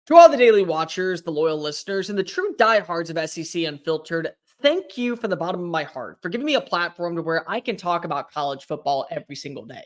To all the daily watchers, the loyal listeners, and the true diehards of SEC Unfiltered, thank you from the bottom of my heart for giving me a platform to where I can talk about college football every single day.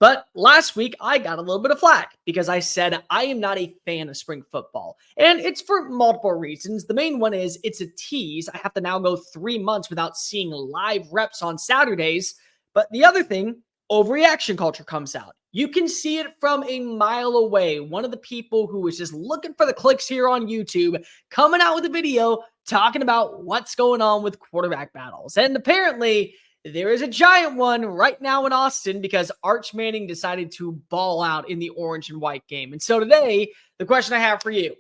But last week, I got a little bit of flack because I said I am not a fan of spring football. And it's for multiple reasons. The main one is it's a tease. I have to now go 3 months without seeing live reps on Saturdays. But the other thing, overreaction culture comes out. You can see it from a mile away. One of the people who was just looking for the clicks here on YouTube coming out with a video talking about what's going on with quarterback battles. And apparently, there is a giant one right now in Austin because Arch Manning decided to ball out in the orange and white game. And so today, the question I have for you,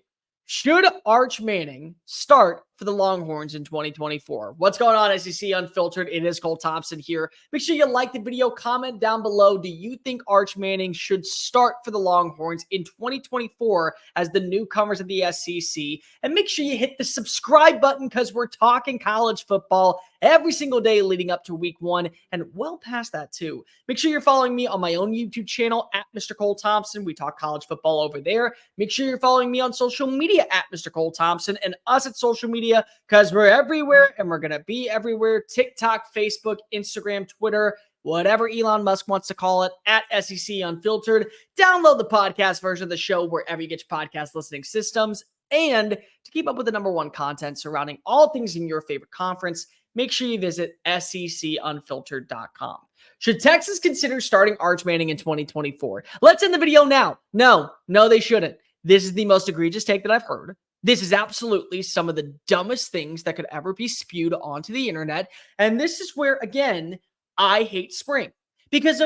should Arch Manning start for the Longhorns in 2024? What's going on, SEC Unfiltered? It is Cole Thompson here. Make sure you like the video, comment down below. Do you think Arch Manning should start for the Longhorns in 2024 as the newcomers of the SEC? And make sure you hit the subscribe button because we're talking college football every single day leading up to week 1 and well past that too. Make sure you're following me on my own YouTube channel at Mr. Cole Thompson. We talk college football over there. Make sure you're following me on social media at Mr. Cole Thompson and us at social media because we're everywhere and we're going to be everywhere. TikTok, Facebook, Instagram, Twitter, whatever Elon Musk wants to call it, at SEC Unfiltered. Download the podcast version of the show wherever you get your podcast listening systems. And to keep up with the #1 content surrounding all things in your favorite conference, make sure you visit secunfiltered.com. Should Texas consider starting Arch Manning in 2024? Let's end the video now. No, they shouldn't. This is the most egregious take that I've heard. This is absolutely some of the dumbest things that could ever be spewed onto the internet. And this is where, again, I hate spring. Because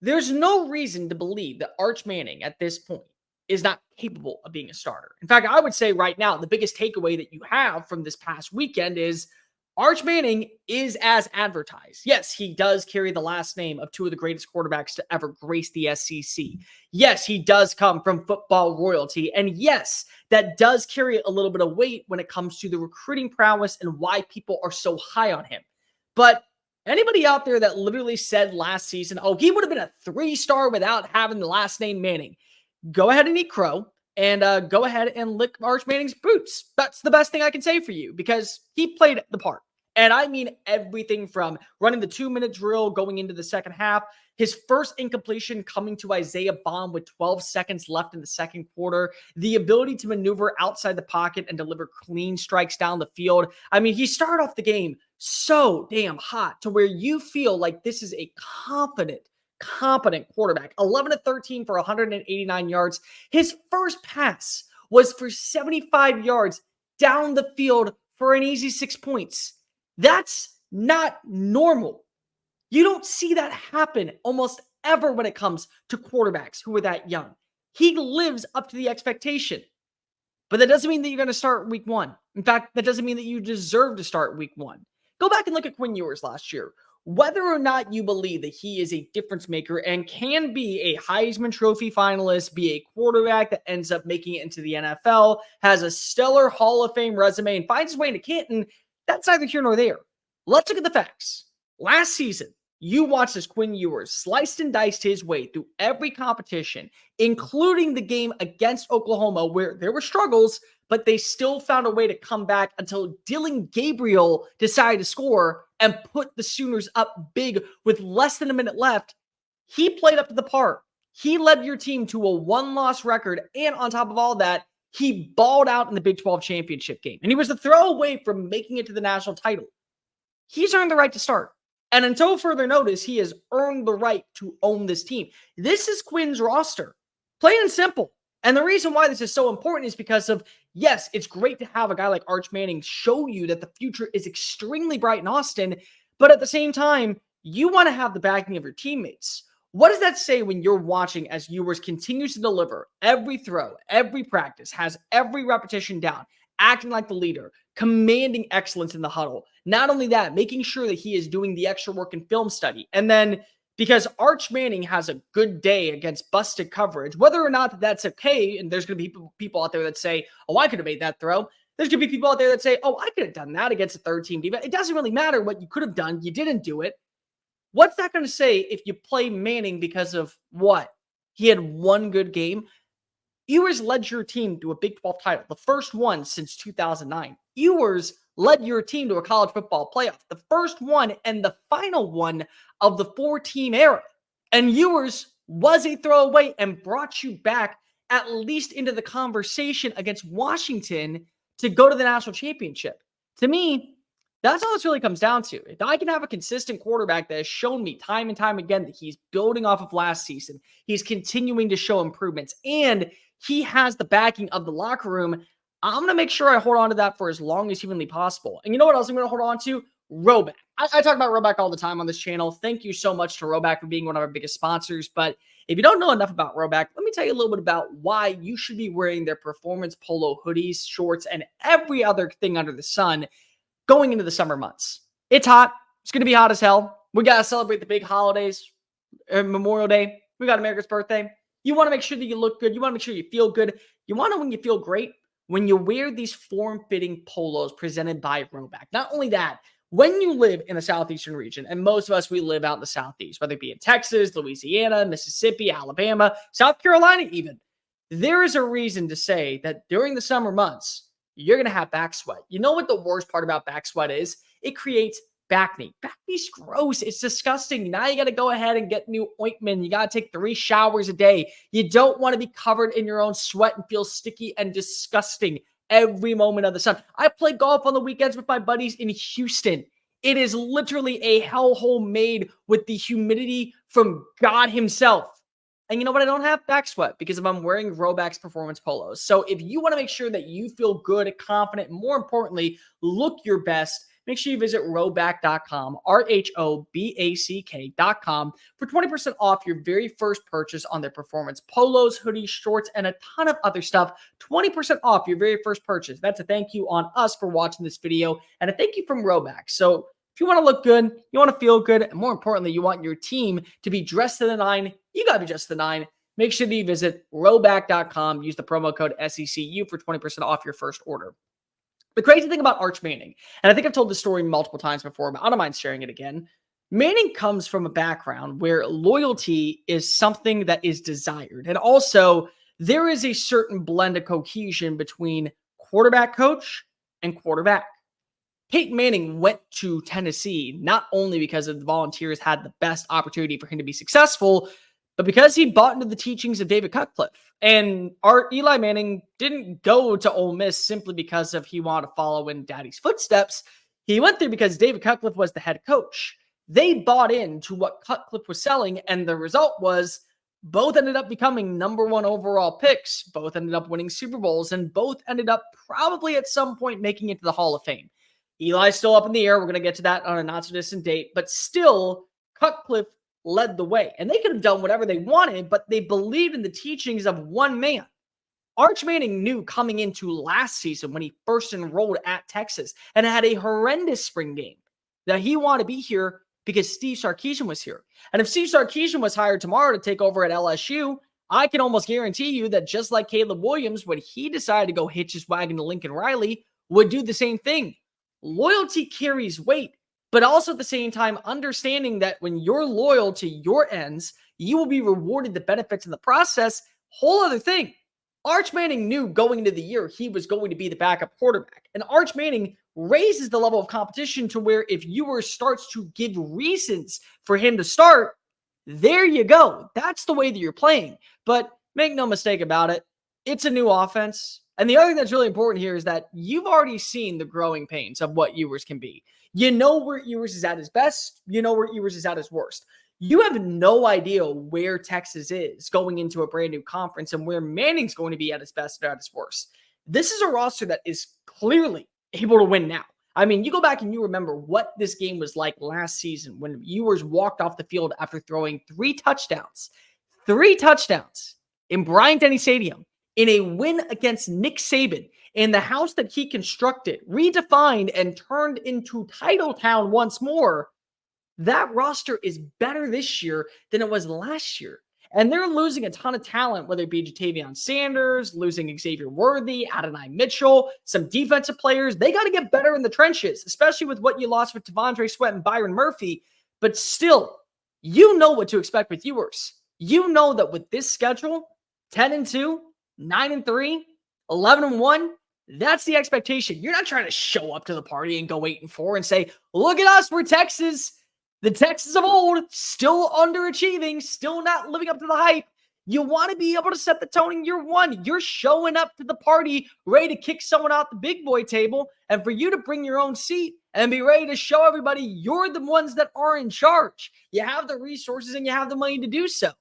there's no reason to believe that Arch Manning at this point is not capable of being a starter. In fact, I would say right now, the biggest takeaway that you have from this past weekend is Arch Manning is as advertised. Yes, he does carry the last name of 2 of the greatest quarterbacks to ever grace the SEC. Yes, he does come from football royalty. And yes, that does carry a little bit of weight when it comes to the recruiting prowess and why people are so high on him. But anybody out there that literally said last season, oh, he would have been a 3-star without having the last name Manning, go ahead and eat crow. And go ahead and lick Arch Manning's boots. That's the best thing I can say for you because he played the part. And I mean everything from running the 2-minute drill going into the second half, his first incompletion coming to Isaiah Bond with 12 seconds left in the second quarter, the ability to maneuver outside the pocket and deliver clean strikes down the field. I mean, he started off the game so damn hot to where you feel like this is a competent quarterback. 11 of 13 for 189 yards. His first pass was for 75 yards down the field for an easy 6 points. That's not normal. You don't see that happen almost ever when it comes to quarterbacks who are that young. He lives up to the expectation. But that doesn't mean that you're going to start week 1. In fact, that doesn't mean that you deserve to start week 1. Go back and look at Quinn Ewers last year. Whether or not you believe that he is a difference maker and can be a Heisman Trophy finalist, be a quarterback that ends up making it into the NFL, has a stellar Hall of Fame resume, and finds his way into Canton, that's neither here nor there. Let's look at the facts. Last season, you watched as Quinn Ewers sliced and diced his way through every competition, including the game against Oklahoma, where there were struggles, but they still found a way to come back until Dylan Gabriel decided to score and put the Sooners up big with less than a minute left. He played up to the part. He led your team to a 1-loss record, and on top of all that, he balled out in the Big 12 championship game. And he was a throw away from making it to the national title. He's earned the right to start. And until further notice, he has earned the right to own this team. This is Quinn's roster. Plain and simple. And the reason why this is so important is because of, yes, it's great to have a guy like Arch Manning show you that the future is extremely bright in Austin, but at the same time, you want to have the backing of your teammates. What does that say when you're watching as Ewers continues to deliver every throw, every practice, has every repetition down, acting like the leader, commanding excellence in the huddle? Not only that, making sure that he is doing the extra work in film study. And then because Arch Manning has a good day against busted coverage, whether or not that's okay, and there's going to be people out there that say, oh, I could have made that throw. There's going to be people out there that say, oh, I could have done that against a third-team defense. It doesn't really matter what you could have done. You didn't do it. What's that going to say if you play Manning because of what? He had one good game? Ewers led your team to a Big 12 title, the first one since 2009. Ewers led your team to a college football playoff, the first one and the final one of the 4-team era. And Ewers was a throwaway and brought you back at least into the conversation against Washington to go to the national championship. To me, that's all this really comes down to. If I can have a consistent quarterback that has shown me time and time again that he's building off of last season, he's continuing to show improvements, and he has the backing of the locker room, I'm going to make sure I hold on to that for as long as humanly possible. And you know what else I'm going to hold on to? RHOBACK. I talk about RHOBACK all the time on this channel. Thank you so much to RHOBACK for being one of our biggest sponsors. But if you don't know enough about RHOBACK, let me tell you a little bit about why you should be wearing their performance polo hoodies, shorts, and every other thing under the sun going into the summer months. It's hot. It's going to be hot as hell. We got to celebrate the big holidays. Memorial Day. We got America's birthday. You want to make sure that you look good. You want to make sure you feel good. You want to know when you feel great? When you wear these form-fitting polos presented by RHOBACK. Not only that, when you live in the southeastern region, and most of us, we live out in the southeast, whether it be in Texas, Louisiana, Mississippi, Alabama, South Carolina even, there is a reason to say that during the summer months, you're going to have back sweat. You know what the worst part about back sweat is? It creates back knee. Back knee's gross. It's disgusting. Now you got to go ahead and get new ointment. You got to take 3 showers a day. You don't want to be covered in your own sweat and feel sticky and disgusting every moment of the sun. I play golf on the weekends with my buddies in Houston. It is literally a hellhole made with the humidity from God himself. And you know what? I don't have back sweat because I'm wearing RHOBACK's performance polos. So if you want to make sure that you feel good, confident, and more importantly, look your best, make sure you visit RHOBACK.com, RHOBACK.com for 20% off your very first purchase on their performance polos, hoodies, shorts, and a ton of other stuff. 20% off your very first purchase. That's a thank you on us for watching this video and a thank you from RHOBACK. So if you want to look good, you want to feel good, and more importantly, you want your team to be dressed to the nine, you got to be dressed to the nine. Make sure that you visit RHOBACK.com. Use the promo code SECU for 20% off your first order. The crazy thing about Arch Manning, and I think I've told this story multiple times before, but I don't mind sharing it again. Manning comes from a background where loyalty is something that is desired. And also, there is a certain blend of cohesion between quarterback coach and quarterback. Peyton Manning went to Tennessee not only because the Volunteers had the best opportunity for him to be successful, but because he bought into the teachings of David Cutcliffe. And Eli Manning didn't go to Ole Miss simply because he wanted to follow in Daddy's footsteps. He went there because David Cutcliffe was the head coach. They bought into what Cutcliffe was selling, and the result was both ended up becoming #1 overall picks. Both ended up winning Super Bowls, and both ended up probably at some point making it to the Hall of Fame. Eli's still up in the air. We're going to get to that on a not-so-distant date. But still, Cutcliffe led the way. And they could have done whatever they wanted, but they believed in the teachings of one man. Arch Manning knew coming into last season when he first enrolled at Texas and had a horrendous spring game that he wanted to be here because Steve Sarkisian was here. And if Steve Sarkisian was hired tomorrow to take over at LSU, I can almost guarantee you that just like Caleb Williams, when he decided to go hitch his wagon to Lincoln Riley, would do the same thing. Loyalty carries weight, but also at the same time, understanding that when you're loyal to your ends, you will be rewarded the benefits in the process. Whole other thing. Arch Manning knew going into the year he was going to be the backup quarterback. And Arch Manning raises the level of competition to where if Ewers starts to give reasons for him to start, there you go. That's the way that you're playing. But make no mistake about it, it's a new offense. And the other thing that's really important here is that you've already seen the growing pains of what Ewers can be. You know where Ewers is at his best. You know where Ewers is at his worst. You have no idea where Texas is going into a brand new conference and where Manning's going to be at his best or at his worst. This is a roster that is clearly able to win now. I mean, you go back and you remember what this game was like last season when Ewers walked off the field after throwing 3 touchdowns in Bryant-Denny Stadium in a win against Nick Saban in the house that he constructed, redefined, and turned into Title Town once more. That roster is better this year than it was last year. And they're losing a ton of talent, whether it be Jatavion Sanders, losing Xavier Worthy, Adonai Mitchell, some defensive players. They got to get better in the trenches, especially with what you lost with Devondre Sweat and Byron Murphy. But still, you know what to expect with Ewers. You know that with this schedule, 10-2, 9-3, 11-1. That's the expectation. You're not trying to show up to the party and go 8-4 and say, look at us, we're Texas. The Texas of old, still underachieving, still not living up to the hype. You want to be able to set the tone in year one. You're showing up to the party ready to kick someone out the big boy table, and for you to bring your own seat and be ready to show everybody you're the ones that are in charge. You have the resources and you have the money to do so,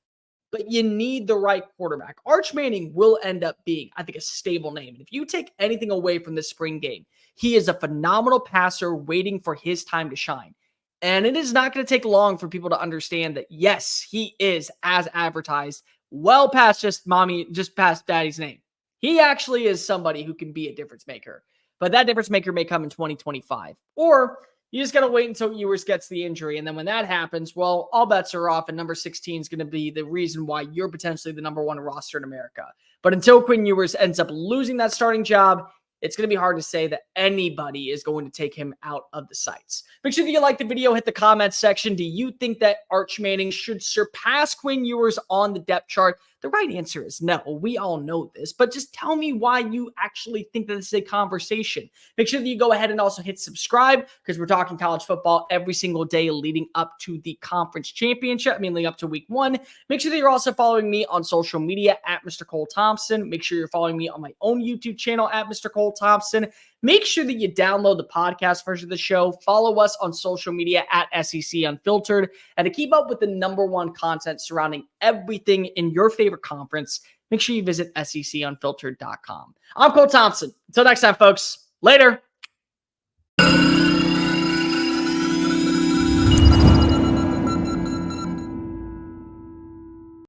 but you need the right quarterback. Arch Manning will end up being, I think, a stable name. And if you take anything away from this spring game, he is a phenomenal passer waiting for his time to shine. And it is not going to take long for people to understand that, yes, he is, as advertised, well past just past daddy's name. He actually is somebody who can be a difference maker. But that difference maker may come in 2025. Or you just got to wait until Ewers gets the injury. And then when that happens, well, all bets are off. And number 16 is going to be the reason why you're potentially the number one roster in America. But until Quinn Ewers ends up losing that starting job, it's going to be hard to say that anybody is going to take him out of the sights. Make sure that you like the video, hit the comments section. Do you think that Arch Manning should surpass Quinn Ewers on the depth chart? The right answer is no. We all know this, but just tell me why you actually think that this is a conversation. Make sure that you go ahead and also hit subscribe, because we're talking college football every single day leading up to the conference championship. Leading up to week 1. Make sure that you're also following me on social media at Mr. Cole Thompson. Make sure you're following me on my own YouTube channel at Mr. Cole Thompson. Make sure that you download the podcast version of the show. Follow us on social media at SEC Unfiltered. And to keep up with the #1 content surrounding everything in your favorite conference, make sure you visit SECUnfiltered.com. I'm Cole Thompson. Until next time, folks. Later.